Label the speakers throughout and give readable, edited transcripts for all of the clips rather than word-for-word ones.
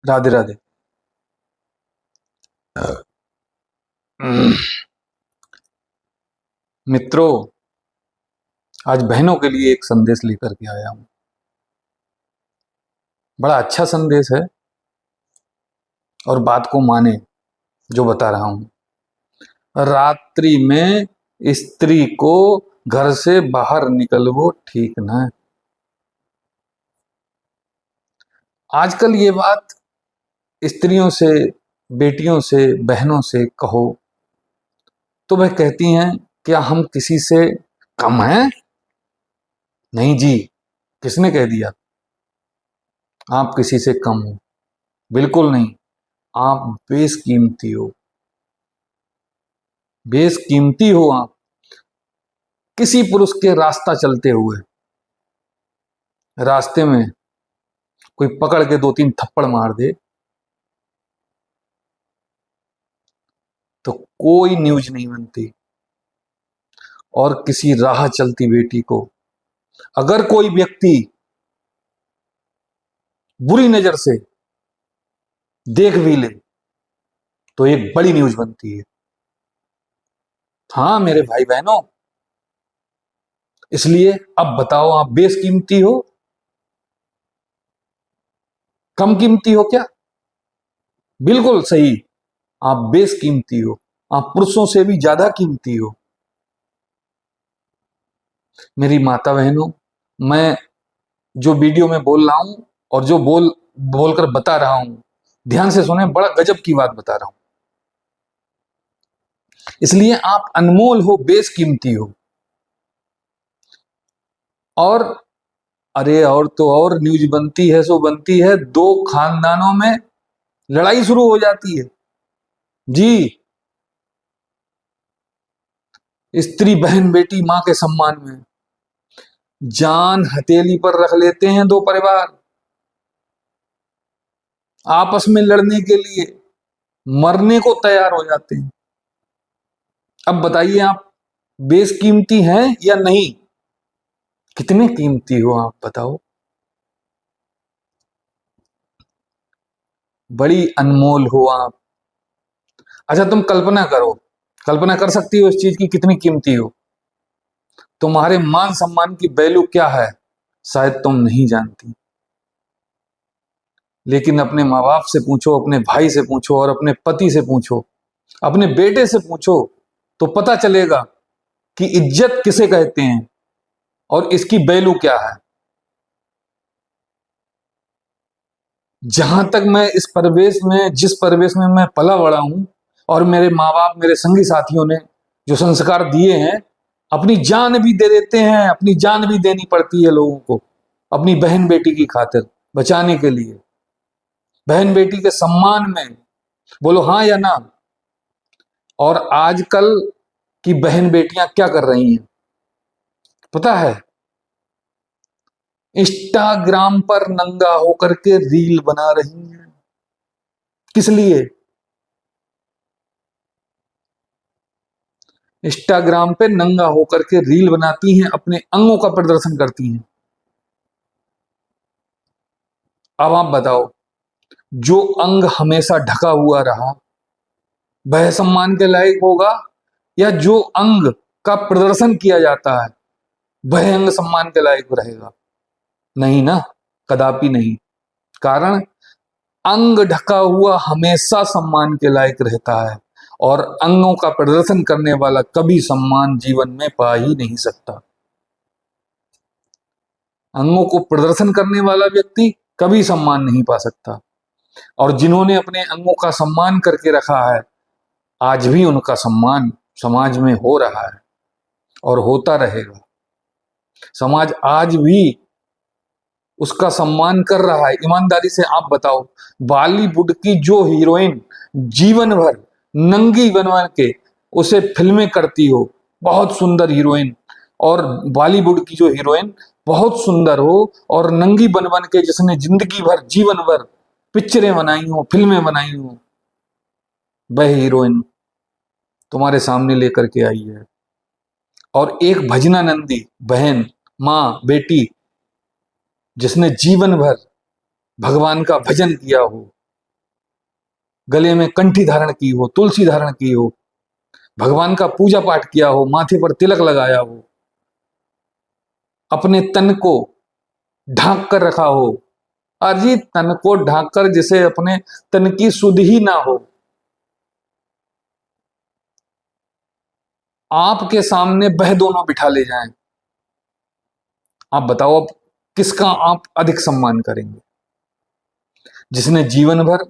Speaker 1: राधे राधे। मित्रों, आज बहनों के लिए एक संदेश लेकर के आया हूं। बड़ा अच्छा संदेश है और बात को माने जो बता रहा हूं। रात्रि में स्त्री को घर से बाहर निकलवो ठीक न है। आजकल ये बात स्त्रियों से, बेटियों से, बहनों से कहो तो वह कहती हैं, क्या हम किसी से कम हैं? नहीं जी, किसने कह दिया आप किसी से कम हो? बिल्कुल नहीं, आप बेशकीमती हो, बेशकीमती हो आप। किसी पुरुष के रास्ता चलते हुए रास्ते में कोई पकड़ के 2-3 थप्पड़ मार दे तो कोई न्यूज नहीं बनती। और किसी राह चलती बेटी को अगर कोई व्यक्ति बुरी नजर से देख भी ले तो एक बड़ी न्यूज बनती है। हाँ मेरे भाई बहनों, इसलिए अब बताओ, आप बेशकीमती हो, कम कीमती हो क्या? बिल्कुल सही, आप बेशकीमती हो, आप पुरुषों से भी ज्यादा कीमती हो। मेरी माता बहनों, मैं जो वीडियो में बोल रहा हूं और जो बोलकर बता रहा हूं, ध्यान से सुने, बड़ा गजब की बात बता रहा हूं। इसलिए आप अनमोल हो, बेशकीमती हो। और अरे, और तो और न्यूज बनती है सो बनती है, 2 खानदानों में लड़ाई शुरू हो जाती है जी। स्त्री, बहन, बेटी, मां के सम्मान में जान हथेली पर रख लेते हैं 2 परिवार, आपस में लड़ने के लिए मरने को तैयार हो जाते हैं। अब बताइए, आप बेशकीमती हैं या नहीं? कितने कीमती हो आप बताओ? बड़ी अनमोल हो आप। अच्छा, तुम कल्पना करो, कल्पना कर सकती हो इस चीज की कितनी कीमती हो? तुम्हारे मान सम्मान की वैल्यू क्या है शायद तुम नहीं जानती। लेकिन अपने माँ बाप से पूछो, अपने भाई से पूछो, और अपने पति से पूछो, अपने बेटे से पूछो, तो पता चलेगा कि इज्जत किसे कहते हैं और इसकी वैल्यू क्या है। जहां तक मैं इस परिवेश में, जिस परिवेश में मैं पला बड़ा हूं, और मेरे माँ बाप, मेरे संगी साथियों ने जो संस्कार दिए हैं, अपनी जान भी दे देते हैं, अपनी जान भी देनी पड़ती है लोगों को अपनी बहन बेटी की खातिर बचाने के लिए, बहन बेटी के सम्मान में। बोलो हाँ या ना? और आजकल की बहन बेटियां क्या कर रही हैं पता है? इंस्टाग्राम पर नंगा होकर के रील बना रही हैं। किस लिए? इंस्टाग्राम पे नंगा होकर के रील बनाती हैं, अपने अंगों का प्रदर्शन करती हैं। अब आप बताओ, जो अंग हमेशा ढका हुआ रहा वह सम्मान के लायक होगा, या जो अंग का प्रदर्शन किया जाता है वह अंग सम्मान के लायक रहेगा? नहीं ना, कदापि नहीं। कारण, अंग ढका हुआ हमेशा सम्मान के लायक रहता है, और अंगों का प्रदर्शन करने वाला कभी सम्मान जीवन में पा ही नहीं सकता। अंगों को प्रदर्शन करने वाला व्यक्ति कभी सम्मान नहीं पा सकता। और जिन्होंने अपने अंगों का सम्मान करके रखा है, आज भी उनका सम्मान समाज में हो रहा है और होता रहेगा। समाज आज भी उसका सम्मान कर रहा है। ईमानदारी से आप बताओ, बॉलीवुड की जो हीरोइन जीवन भर नंगी बन बन के उसे फिल्में करती हो, बहुत सुंदर हीरोइन, और बॉलीवुड की जो हीरोइन बहुत सुंदर हो और नंगी बन बन के जिसने जिंदगी भर, जीवन भर पिक्चरें बनाई हो, फिल्में बनाई हो, वह हीरोइन तुम्हारे सामने लेकर के आई है। और एक भजना नंदी बहन, माँ, बेटी, जिसने जीवन भर भगवान का भजन किया हो, गले में कंठी धारण की हो, तुलसी धारण की हो, भगवान का पूजा पाठ किया हो, माथे पर तिलक लगाया हो, अपने तन को ढांक कर रखा हो। अजी तन को ढांक कर जिसे अपने तन की सुध ही ना हो, आपके सामने वह दोनों बिठा ले जाएं, आप बताओ अब किसका आप अधिक सम्मान करेंगे? जिसने जीवन भर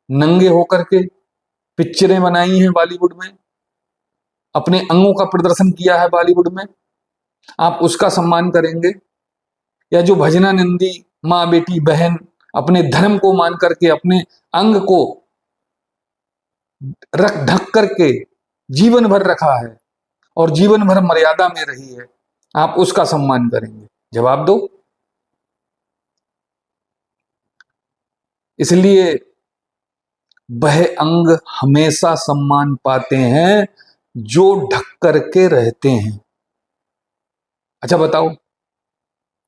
Speaker 1: नंगे होकर के पिक्चरें बनाई हैं बॉलीवुड में, अपने अंगों का प्रदर्शन किया है बॉलीवुड में, आप उसका सम्मान करेंगे? या जो भजनानंदी माँ बेटी बहन अपने धर्म को मान करके अपने अंग को रख ढक करके जीवन भर रखा है और जीवन भर मर्यादा में रही है, आप उसका सम्मान करेंगे? जवाब दो। इसलिए वह अंग हमेशा सम्मान पाते हैं जो ढक करके रहते हैं। अच्छा बताओ,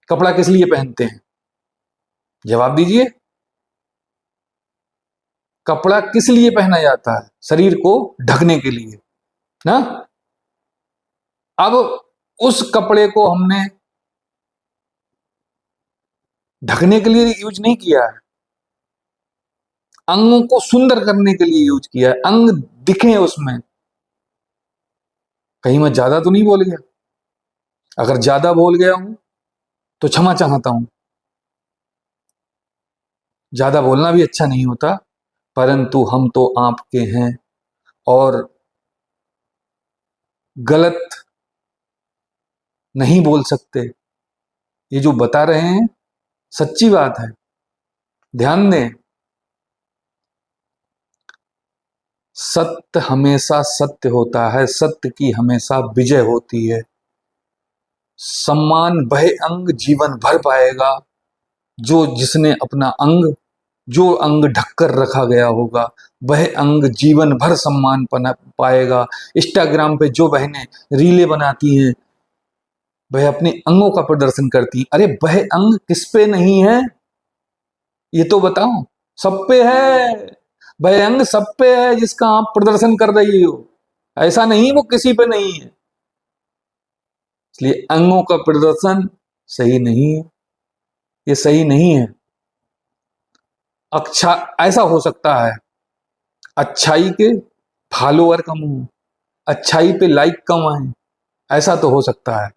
Speaker 1: कपड़ा किस लिए पहनते हैं? जवाब दीजिए। कपड़ा किस लिए पहना जाता है? शरीर को ढकने के लिए ना। अब उस कपड़े को हमने ढकने के लिए यूज नहीं किया है, अंगों को सुंदर करने के लिए यूज किया है, अंग दिखे उसमें। कहीं मैं ज्यादा तो नहीं बोल गया? अगर ज्यादा बोल गया हूं तो क्षमा चाहता हूं। ज्यादा बोलना भी अच्छा नहीं होता, परंतु हम तो आपके हैं और गलत नहीं बोल सकते। ये जो बता रहे हैं सच्ची बात है, ध्यान दें। सत्य हमेशा सत्य होता है, सत्य की हमेशा विजय होती है। सम्मान वह अंग जीवन भर पाएगा जो जिसने अपना अंग, जो अंग ढककर रखा गया होगा वह अंग जीवन भर सम्मान पाएगा। इंस्टाग्राम पे जो बहनें रीलें बनाती हैं, वह अपने अंगों का प्रदर्शन करती हैं। अरे वह अंग किस पे नहीं है ये तो बताओ? सब पे है, वह अंग सब पे है जिसका आप प्रदर्शन कर रही हो। ऐसा नहीं वो किसी पे नहीं है। इसलिए अंगों का प्रदर्शन सही नहीं है, ये सही नहीं है। अच्छा ऐसा हो सकता है अच्छाई के फॉलोअर कम हो, अच्छाई पे लाइक कम आए, ऐसा तो हो सकता है।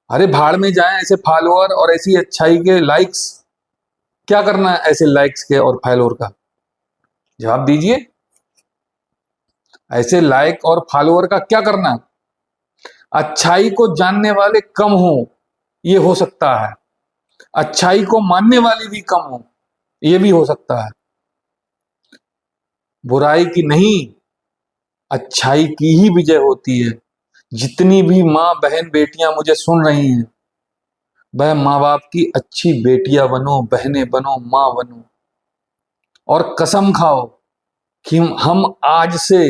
Speaker 1: अरे भाड़ में जाएं ऐसे फॉलोअर और ऐसी अच्छाई के लाइक्स, क्या करना है ऐसे लाइक्स के और फॉलोअर का? जवाब दीजिए। ऐसे लाइक और फॉलोअर का क्या करना? अच्छाई को जानने वाले कम हो, ये हो सकता है। अच्छाई को मानने वाले भी कम हो, ये भी हो सकता है। बुराई की नहीं, अच्छाई की ही विजय होती है। जितनी भी माँ बहन बेटियां मुझे सुन रही हैं, वह माँ बाप की अच्छी बेटियां बनो, बहनें बनो, माँ बनो और कसम खाओ कि हम आज से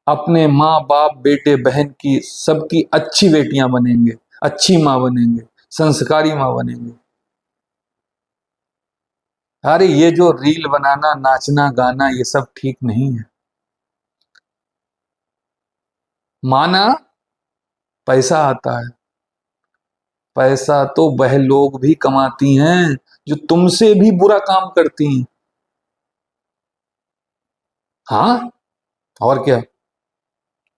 Speaker 1: अपने माँ बाप बेटे बहन की सबकी अच्छी बेटियां बनेंगे, अच्छी माँ बनेंगे, संस्कारी माँ बनेंगे। अरे ये जो रील बनाना, नाचना गाना, ये सब ठीक नहीं है। माना पैसा आता है, पैसा तो वह लोग भी कमाती हैं जो तुमसे भी बुरा काम करती हैं। हाँ, और क्या,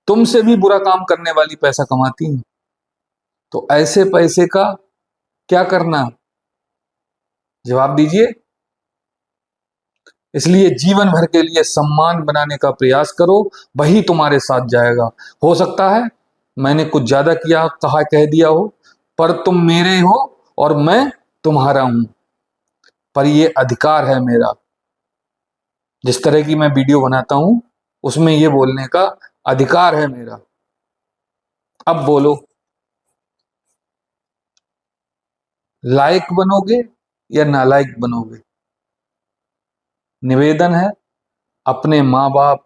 Speaker 1: तुमसे भी बुरा काम करने वाली पैसा कमाती हैं। तो ऐसे पैसे का क्या करना? जवाब दीजिए। इसलिए जीवन भर के लिए सम्मान बनाने का प्रयास करो, वही तुम्हारे साथ जाएगा। हो सकता है मैंने कुछ ज्यादा किया, कहा, कह दिया हो, पर तुम मेरे हो और मैं तुम्हारा हूं। पर ये अधिकार है मेरा, जिस तरह की मैं वीडियो बनाता हूं उसमें ये बोलने का अधिकार है मेरा। अब बोलो, लायक बनोगे या नालायक बनोगे? निवेदन है अपने माँ बाप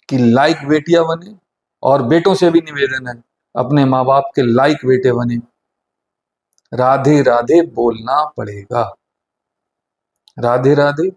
Speaker 1: की लायक बेटियां बने, और बेटों से भी निवेदन है अपने माँ बाप के लायक बेटे बने। राधे राधे बोलना पड़ेगा। राधे राधे।